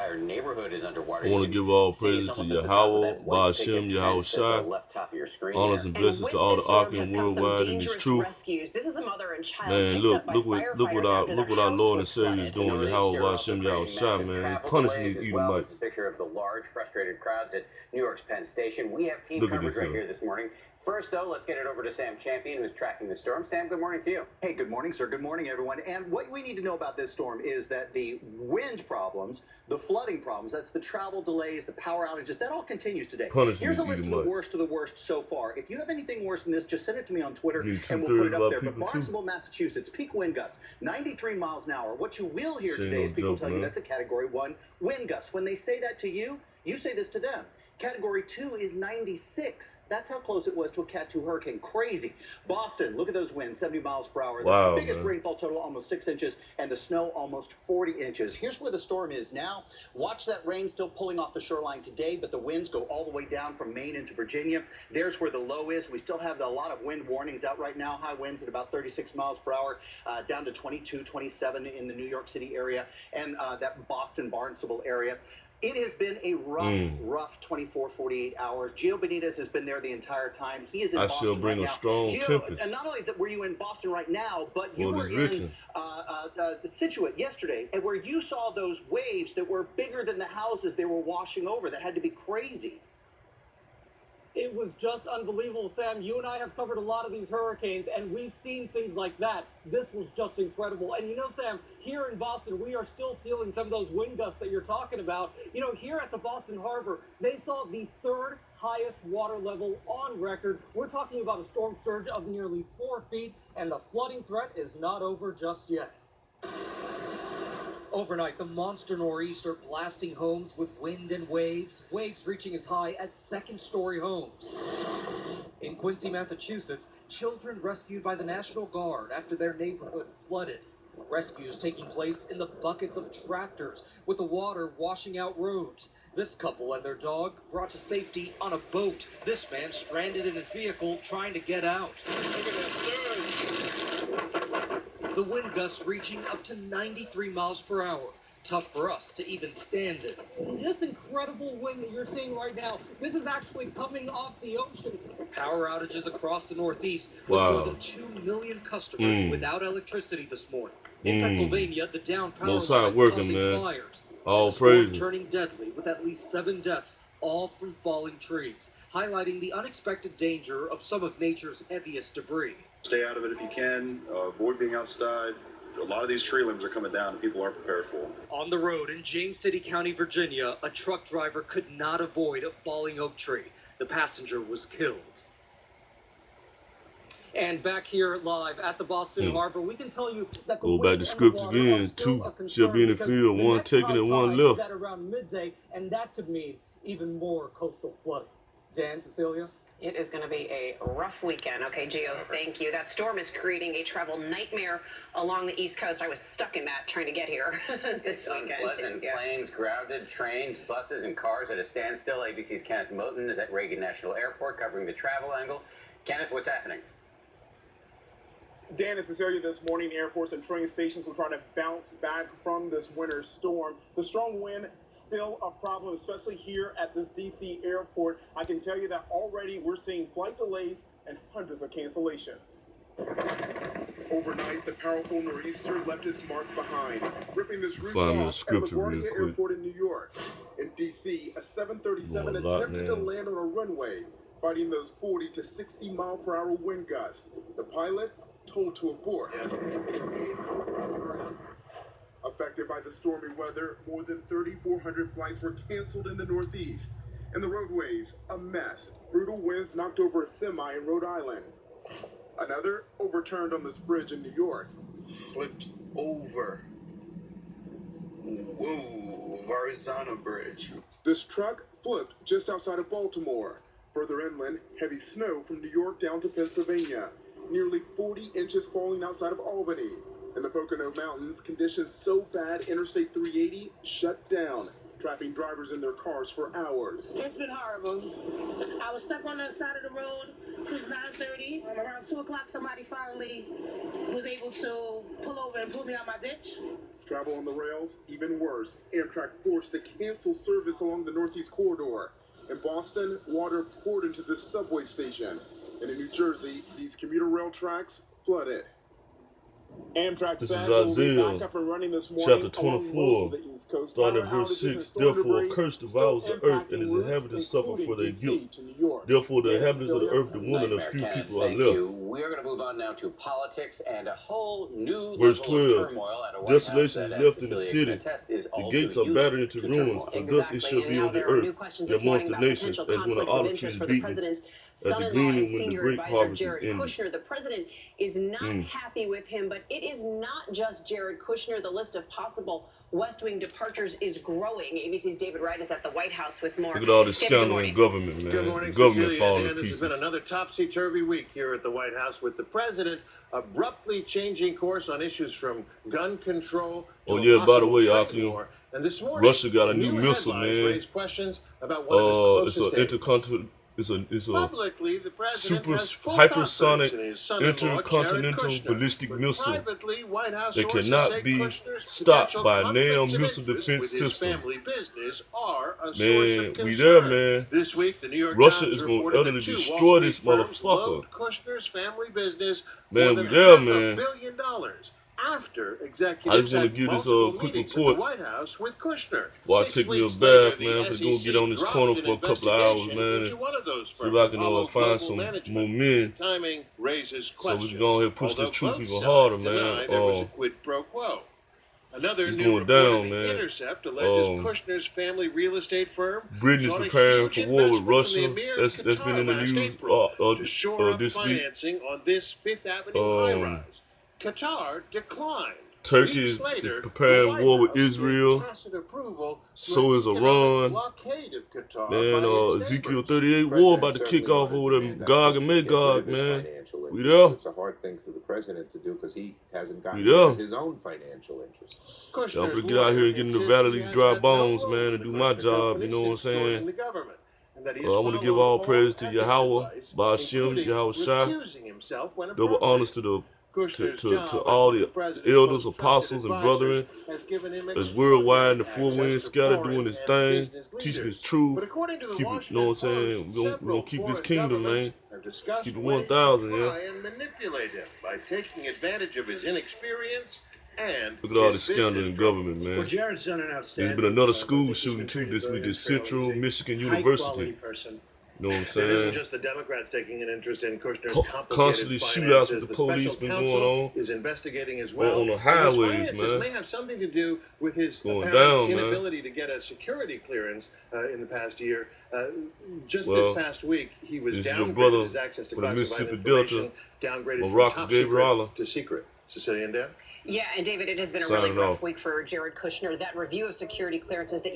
entire neighborhood is underwater. I want to give all praises to Yahweh, Ba'ashem, Yahweh Shai. Left top of your screen Honors and blessings to all the Arkan worldwide in this truth. Rescues. This is a mother and child Man, picked up by look what firefighters after their our house Lord and was Savior is flooded. doing. Yahweh, Ba'ashem, Yahweh Shai, man. He's punishing these Edomites. This is a picture of the large, frustrated crowds at New York's Penn Station. We have team Look at coverage this, right here this morning. First, though, let's get it over to Sam Champion, who's tracking the storm. Sam, good morning to you. Hey, good morning, sir. Good morning, everyone. And what we need to know about this storm is that the wind problems, the flooding problems, that's the travel delays, the power outages, that all continues today. Here's a list of the worst so far. If you have anything worse than this, just send it to me on Twitter, and we'll put it up there. But Barnstable, Massachusetts, peak wind gust, 93 miles an hour. What you will hear today is people tell you that's a Category 1 wind gust. When they say that to you, you say this to them. Category 2 is 96. That's how close it was to a Cat 2 hurricane. Crazy. Boston, look at those winds, 70 miles per hour. Wow, the biggest rainfall total, almost 6 inches, and the snow, almost 40 inches. Here's where the storm is now. Watch that rain still pulling off the shoreline today, but the winds go all the way down from Maine into Virginia. There's where the low is. We still have a lot of wind warnings out right now. High winds at about 36 miles per hour, down to 22, 27 in the New York City area, and that Boston, Barnstable area. It has been a rough 24, 48 hours. Gio Benitez has been there the entire time. He is in Boston shall bring right a now. strong tempest. And not only were you in Boston right now, but you were in Scituate yesterday, and where you saw those waves that were bigger than the houses they were washing over. That had to be crazy. It was just unbelievable, Sam. You and I have covered a lot of these hurricanes, and we've seen things like that. This was just incredible. And you know, Sam, here in Boston, we are still feeling some of those wind gusts that you're talking about. You know, here at the Boston Harbor, they saw the third highest water level on record. We're talking about a storm surge of nearly 4 feet, and the flooding threat is not over just yet. Overnight, the monster nor'easter blasting homes with wind and waves reaching as high as second-story homes. In Quincy, Massachusetts, children rescued by the National Guard after their neighborhood flooded. Rescues taking place in the buckets of tractors, with the water washing out roads. This couple and their dog brought to safety on a boat. This man stranded in his vehicle trying to get out. Look at that surge. The wind gusts reaching up to 93 miles per hour. Tough for us to even stand it. This incredible wind that you're seeing right now, this is actually coming off the ocean. Power outages across the Northeast with more than 2 million customers without electricity this morning. In Pennsylvania, the down power lines causing fires. All praises. Turning deadly with at least 7 deaths, all from falling trees, highlighting the unexpected danger of some of nature's heaviest debris. Stay out of it if you can. Avoid being outside. A lot of these tree limbs are coming down and people aren't prepared for them. On the road in James City County, Virginia, a truck driver could not avoid a falling oak tree. The passenger was killed. And back here live at the Boston Harbor, we can tell you that the go back to scripts again. 2 shall be in the field, 1 taken and 1 left. At around midday, and that could mean even more coastal flooding. Dan, Cecilia? It is going to be a rough weekend. Okay, Gio, thank you. That storm is creating a travel nightmare along the East Coast. I was stuck in that trying to get here this weekend. Unpleasant. Planes grounded, trains, buses, and cars at a standstill. ABC's Kenneth Moten is at Reagan National Airport covering the travel angle. Kenneth, what's happening? Dan and Cecilia, this morning, airports and train stations will try to bounce back from this winter storm. The strong wind still a problem, especially here at this D.C. airport. I can tell you that already we're seeing flight delays and hundreds of cancellations. Overnight, the powerful nor'easter left its mark behind, ripping this roof off at LaGuardia Airport in New York. In D.C., a 737 attempted to land on a runway, fighting those 40 to 60 mile per hour wind gusts. The pilot told to abort. Affected by the stormy weather, more than 3,400 flights were canceled in the Northeast. And the roadways, a mess. Brutal winds knocked over a semi in Rhode Island. Another overturned on this bridge in New York. Flipped over. Whoa, Verrazano Bridge. This truck flipped just outside of Baltimore. Further inland, heavy snow from New York down to Pennsylvania. Nearly 40 inches falling outside of Albany. In the Pocono Mountains, conditions so bad Interstate 380 shut down. trapping drivers in their cars for hours. It's been horrible. I was stuck on the side of the road since 9:30. Around 2 o'clock, somebody finally was able to pull over and pull me out my ditch. Travel on the rails, even worse. Amtrak forced to cancel service along the Northeast Corridor. In Boston, water poured into the subway station. And in New Jersey, these commuter rail tracks flooded. Amtrak This is said will be Isaiah, back up and running this morning chapter along most 24, of the East Coast. starting at Power verse outages and 6. storm Therefore, debris curse devours the still earth, and its impacting inhabitants suffer routes, for their including guilt. DC to New York. Therefore, the Yes, inhabitants of the Cecilia? earth, the one and a Nightmare, few Kenneth, people are thank left. you. We are going to move on now to politics and a whole new Verse level of 12, turmoil at a White desolation House is that, left in the Cecilia city. can attest, is The all gates too are battered used into to ruins, turmoil. for thus it shall And be now on the there are new earth, questions and this amongst morning the about nations, potential as when an conflicts of olive tree interest is for the beaten, president's as the son-in-law gleaning and when the senior grape advisor harvest is Jared ended. Kushner. The president is not happy with him, but it is not just Jared Kushner. The list of possible West Wing departures is growing. ABC's David Wright is at the White House with more. Look at all this David, good scandal morning. in government, man. Good morning, The government Cecilia. falling to Dan, this has pieces. been another topsy-turvy week here at the White House, with the president abruptly changing course on issues from gun control to Oh, a yeah, by the possible way, trade Akim, war. And this morning, Russia got a new missile, headlines man. raised questions about one of his It's closest aides. it's a Publicly, the president super has full hypersonic confidence in his son-in-law, Jared intercontinental Kushner. ballistic But missile privately, White House that sources cannot say be Kushner's stopped potential by a conflicts damn of missile interest defense with his system. family business are a source Man, of concern. we there, man. This week, the New York Russia Times is gonna reported utterly that two destroy Wall this Street firms motherfucker. loaned Kushner's family business Man, more we than there, $500 man. billion after I executives just wanna had give this multiple quick meetings at report the White House with Kushner. before I 6 take me a weeks later, bath, the man. I'm gonna SEC get on this dropped corner an for a couple of hours, investigation man. into one of those See if firms, I can Apollo find Global some Management. more men, Timing raises so questions. we can go ahead and push this Although truth both even sides harder, deny man. there was a quid pro quo. Another It's new going report down, in The man. Intercept alleges Kushner's family real estate firm Britain is sought a preparing huge for war with investment from Russia. the Emir That's been Qatar in the last news April to shore up this week. financing on this Fifth Avenue high-rise. Qatar declined. Turkey Weeks is later, preparing the White war with House gave Israel. tacit approval to So an is economic Iran. blockade of Qatar Man, by its Ezekiel neighbors. 38 war about to kick off over them Gog and Magog, man. We there. It's a hard thing for the president to do because he hasn't gotten We there. his own financial interests. Y'all finna get out here and get in the valley of these dry bones, man, and do my job, you know what I'm saying? I want to give all praise to Yahweh, Ba'ashem, Yahweh Shai. Double honors to the to all the elders, apostles, and brethren that's worldwide in the four winds scattered doing his thing, teaching his truth. Keep it, you know what I'm saying? We're gonna keep this kingdom, man. Keep it 1,000, yeah. And manipulate him by taking advantage of his inexperience and Look at all his this scandal in business government, troubles. man. Well, Jared's done an outstanding. There's been another school shooting too this week at Central Michigan University. Person. You know what I'm It isn't saying? just the Democrats taking an interest in Kushner's Constantly complicated shootouts with finances. the police special been counsel going on. is investigating as well. On the And his highways, finances man. may have something to do with his Going apparent down, man. inability to get a security clearance in the past year. Just Well, this past week, he was this is your downgraded brother his access to for the classified Mississippi information, Delta, downgraded from Morocco top Gabriela. secret to secret. Cecilia and Dan? Yeah, and David, it has been a Signing really rough off. week for Jared Kushner. That review of security clearances that